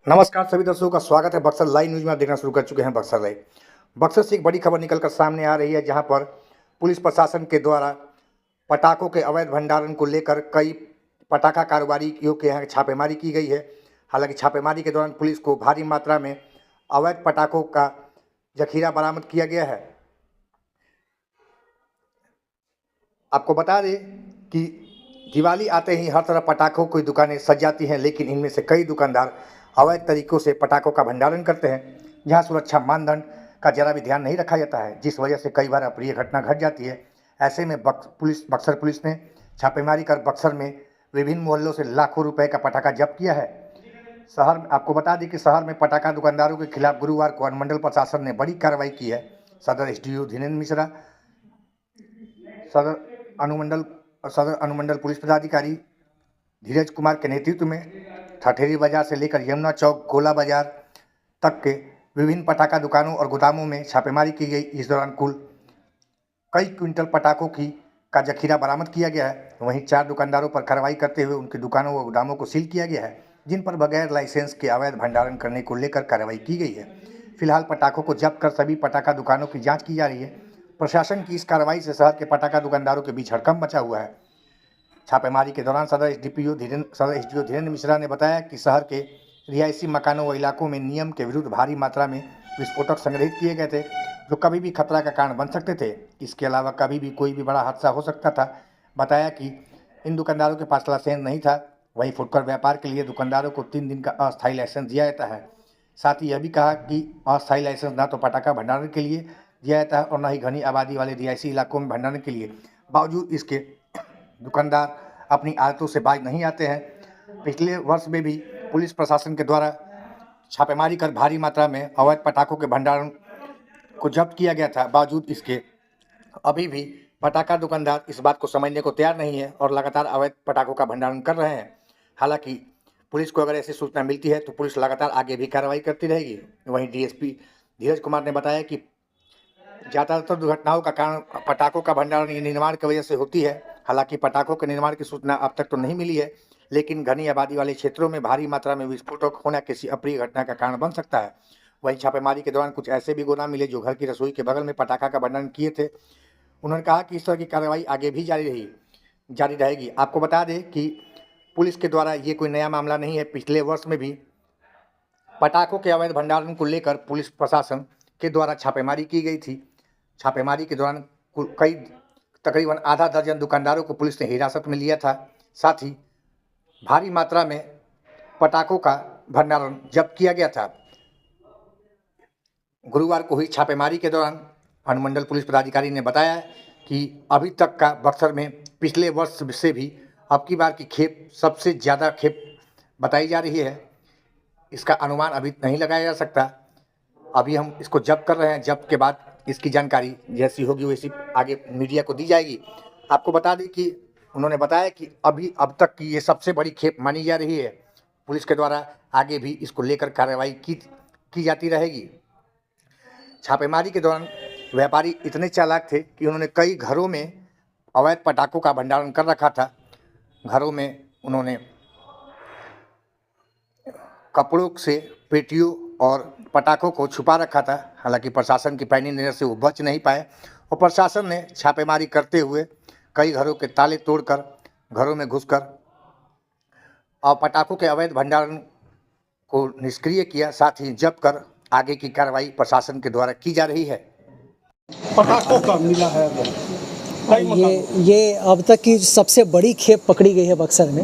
नमस्कार सभी दर्शकों का स्वागत है बक्सर लाइव न्यूज में। आप देखना शुरू कर चुके हैं बक्सर लाइव। बक्सर से एक बड़ी खबर निकलकर सामने आ रही है, जहां पर पुलिस प्रशासन के द्वारा पटाखों के अवैध भंडारण को लेकर कई पटाखा कारोबारियों के यहाँ छापेमारी की गई है। हालांकि छापेमारी के दौरान पुलिस को भारी मात्रा में अवैध पटाखों का जखीरा बरामद किया गया है। आपको बता दें कि दिवाली आते ही हर तरफ पटाखों की दुकानें सज जाती हैं, लेकिन इनमें से कई दुकानदार अवैध तरीकों से पटाखों का भंडारण करते हैं, जहां सुरक्षा मानदंड का जरा भी ध्यान नहीं रखा जाता है, जिस वजह से कई बार अप्रिय घटना घट जाती है। ऐसे में बक्सर पुलिस ने छापेमारी कर बक्सर में विभिन्न मोहल्लों से लाखों रुपए का पटाखा जब्त किया है। आपको बता दें कि शहर में पटाखा दुकानदारों के खिलाफ गुरुवार को अनुमंडल प्रशासन ने बड़ी कार्रवाई की है। सदर एसडीओ धीरेन्द्र मिश्रा, सदर अनुमंडल पुलिस पदाधिकारी धीरज कुमार के नेतृत्व में ठठेरी बाजार से लेकर यमुना चौक गोला बाजार तक के विभिन्न पटाखा दुकानों और गोदामों में छापेमारी की गई। इस दौरान कुल कई क्विंटल पटाखों का जखीरा बरामद किया गया है। वहीं 4 दुकानदारों पर कार्रवाई करते हुए उनकी दुकानों व गोदामों को सील किया गया है, जिन पर बगैर लाइसेंस के अवैध भंडारण करने को लेकर कार्रवाई की गई है। फिलहाल पटाखों को जब्त कर सभी पटाखा दुकानों की जाँच की जा रही है। प्रशासन की इस कार्रवाई से शहर के पटाखा दुकानदारों के बीच हड़कंप मचा हुआ है। छापेमारी के दौरान सदर एसडीओ धीरेन्द्र मिश्रा ने बताया कि शहर के रिहायशी मकानों व इलाकों में नियम के विरुद्ध भारी मात्रा में विस्फोटक संग्रहित किए गए थे, जो कभी भी खतरा का कारण बन सकते थे। इसके अलावा कभी भी कोई भी बड़ा हादसा हो सकता था। बताया कि इन दुकानदारों के पास लाइसेंस नहीं था। वहीं फुटकर व्यापार के लिए दुकानदारों को 3 दिन का अस्थायी लाइसेंस दिया जाता है। साथ ही यह भी कहा कि अस्थायी लाइसेंस न तो पटाखा भंडारण के लिए दिया जाता है और न ही घनी आबादी वाले रिहायशी इलाकों में भंडारण के लिए। बावजूद इसके दुकानदार अपनी आदतों से बाज नहीं आते हैं। पिछले वर्ष में भी पुलिस प्रशासन के द्वारा छापेमारी कर भारी मात्रा में अवैध पटाखों के भंडारण को जब्त किया गया था। बावजूद इसके अभी भी पटाखा दुकानदार इस बात को समझने को तैयार नहीं है और लगातार अवैध पटाखों का भंडारण कर रहे हैं। हालांकि पुलिस को अगर ऐसी सूचना मिलती है तो पुलिस लगातार आगे भी कार्रवाई करती रहेगी। वहीं डीएसपी धीरज कुमार ने बताया कि ज़्यादातर दुर्घटनाओं का कारण पटाखों का भंडारण निर्माण की वजह से होती है। हालांकि पटाखों के निर्माण की सूचना अब तक तो नहीं मिली है, लेकिन घनी आबादी वाले क्षेत्रों में भारी मात्रा में विस्फोटक होना किसी अप्रिय घटना का कारण बन सकता है। वहीं छापेमारी के दौरान कुछ ऐसे भी गोदाम मिले जो घर की रसोई के बगल में पटाखा का भंडारण किए थे। उन्होंने कहा कि इस तरह की कार्रवाई आगे भी जारी रहेगी। आपको बता दें कि पुलिस के द्वारा ये कोई नया मामला नहीं है। पिछले वर्ष में भी पटाखों के अवैध भंडारण को लेकर पुलिस प्रशासन के द्वारा छापेमारी की गई थी। छापेमारी के दौरान तकरीबन आधा दर्जन दुकानदारों को पुलिस ने हिरासत में लिया था। साथ ही भारी मात्रा में पटाखों का भंडारण जब्त किया गया था। गुरुवार को हुई छापेमारी के दौरान अनुमंडल पुलिस पदाधिकारी ने बताया कि अभी तक का बक्सर में पिछले वर्ष से भी अब की बार की खेप सबसे ज़्यादा खेप बताई जा रही है। इसका अनुमान अभी नहीं लगाया जा सकता। अभी हम इसको जब्त कर रहे हैं। जब्त के बाद इसकी जानकारी जैसी होगी वैसी आगे मीडिया को दी जाएगी। आपको बता दें कि उन्होंने बताया कि अब तक की ये सबसे बड़ी खेप मानी जा रही है। पुलिस के द्वारा आगे भी इसको लेकर कार्रवाई की जाती रहेगी। छापेमारी के दौरान व्यापारी इतने चालाक थे कि उन्होंने कई घरों में अवैध पटाखों का भंडारण कर रखा था। घरों में उन्होंने कपड़ों से पेटियों और पटाखों को छुपा रखा था। हालांकि प्रशासन की पैनी नज़र से वो बच नहीं पाए और प्रशासन ने छापेमारी करते हुए कई घरों के ताले तोड़कर घरों में घुसकर और पटाखों के अवैध भंडारण को निष्क्रिय किया। साथ ही जब्त कर आगे की कार्रवाई प्रशासन के द्वारा की जा रही है। पटाखों का मिला है ये अब तक की सबसे बड़ी खेप पकड़ी गई है बक्सर में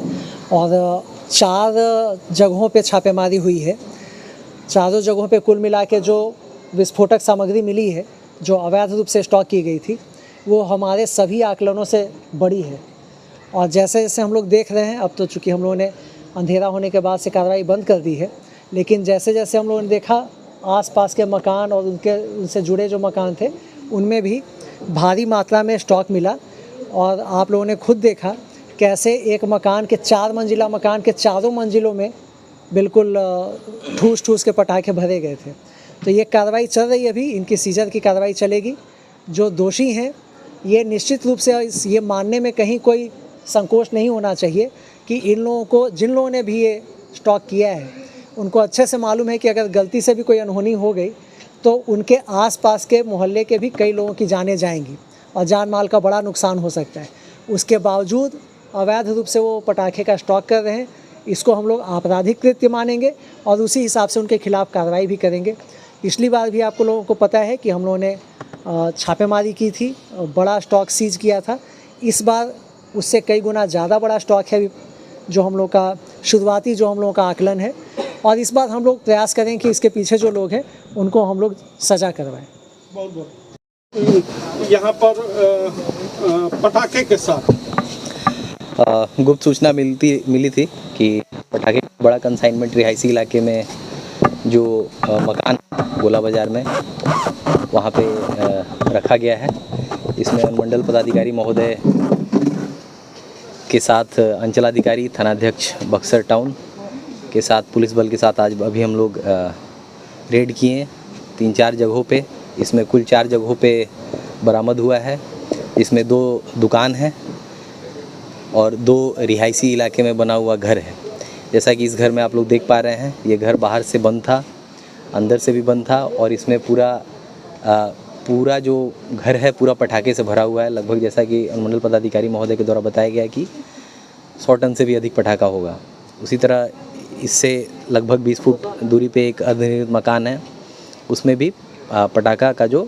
और 4 जगहों पे छापेमारी हुई है। चारों जगहों पे कुल मिला के जो विस्फोटक सामग्री मिली है जो अवैध रूप से स्टॉक की गई थी वो हमारे सभी आकलनों से बड़ी है। और जैसे जैसे हम लोग देख रहे हैं, अब तो चूँकि हम लोगों ने अंधेरा होने के बाद से कार्रवाई बंद कर दी है, लेकिन जैसे जैसे हम लोगों ने देखा आसपास के मकान और उनसे जुड़े जो मकान थे उनमें भी भारी मात्रा में स्टॉक मिला। और आप लोगों ने खुद देखा कैसे एक मकान के 4 मंजिला मकान के चारों मंजिलों में बिल्कुल ठूस के पटाखे भरे गए थे। तो ये कार्रवाई चल रही है, अभी इनकी सीजर की कार्रवाई चलेगी। जो दोषी हैं ये निश्चित रूप से ये मानने में कहीं कोई संकोच नहीं होना चाहिए कि इन लोगों को, जिन लोगों ने भी ये स्टॉक किया है उनको अच्छे से मालूम है कि अगर गलती से भी कोई अनहोनी हो गई तो उनके आसपास के मोहल्ले के भी कई लोगों की जानें जाएंगी और जान माल का बड़ा नुकसान हो सकता है। उसके बावजूद अवैध रूप से वो पटाखे का स्टॉक कर रहे हैं, इसको हम लोग आपराधिक कृत्य मानेंगे और उसी हिसाब से उनके खिलाफ़ कार्रवाई भी करेंगे। पिछली बार भी आपको लोगों को पता है कि हम लोगों ने छापेमारी की थी, बड़ा स्टॉक सीज किया था। इस बार उससे कई गुना ज़्यादा बड़ा स्टॉक है जो हम लोग का शुरुआती जो हम लोगों का आकलन है, और इस बार हम लोग प्रयास करें कि इसके पीछे जो लोग हैं उनको हम लोग सज़ा करवाएं। बहुत बहुत यहाँ पर पटाखे के साथ गुप्त सूचना मिली थी कि पटाखे का बड़ा कंसाइनमेंट रिहायशी इलाके में जो मकान गोला बाज़ार में वहाँ पे रखा गया है। इसमें अनुमंडल पदाधिकारी महोदय के साथ अंचलाधिकारी थानाध्यक्ष बक्सर टाउन के साथ पुलिस बल के साथ आज अभी हम लोग रेड किए 3-4 जगहों पे। इसमें कुल 4 जगहों पे बरामद हुआ है। इसमें 2 दुकान हैं और 2 रिहायशी इलाके में बना हुआ घर है। जैसा कि इस घर में आप लोग देख पा रहे हैं, ये घर बाहर से बंद था, अंदर से भी बंद था और इसमें पूरा जो घर है पूरा पटाखे से भरा हुआ है। लगभग जैसा कि अनुमंडल पदाधिकारी महोदय के द्वारा बताया गया कि 100 टन से भी अधिक पटाखा होगा। उसी तरह इससे लगभग 20 फुट दूरी पे एक अर्धनिर्मित मकान है, उसमें भी पटाखा का जो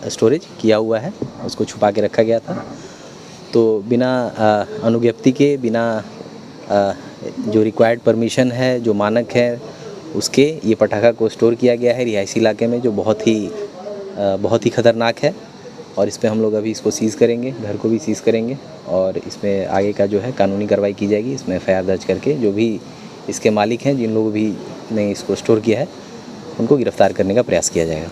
स्टोरेज किया हुआ है उसको छुपा के रखा गया था। तो बिना अनुज्ञप्ति के, बिना जो रिक्वायर्ड परमिशन है, जो मानक है, उसके ये पटाखा को स्टोर किया गया है रिहायशी इलाके में, जो बहुत ही ख़तरनाक है। और इस पे हम लोग अभी इसको सीज़ करेंगे, घर को भी सीज़ करेंगे और इसमें आगे का जो है कानूनी कार्रवाई की जाएगी। इसमें FIR दर्ज करके जो भी इसके मालिक हैं, जिन लोगों भी ने इसको स्टोर किया है, उनको गिरफ्तार करने का प्रयास किया जाएगा।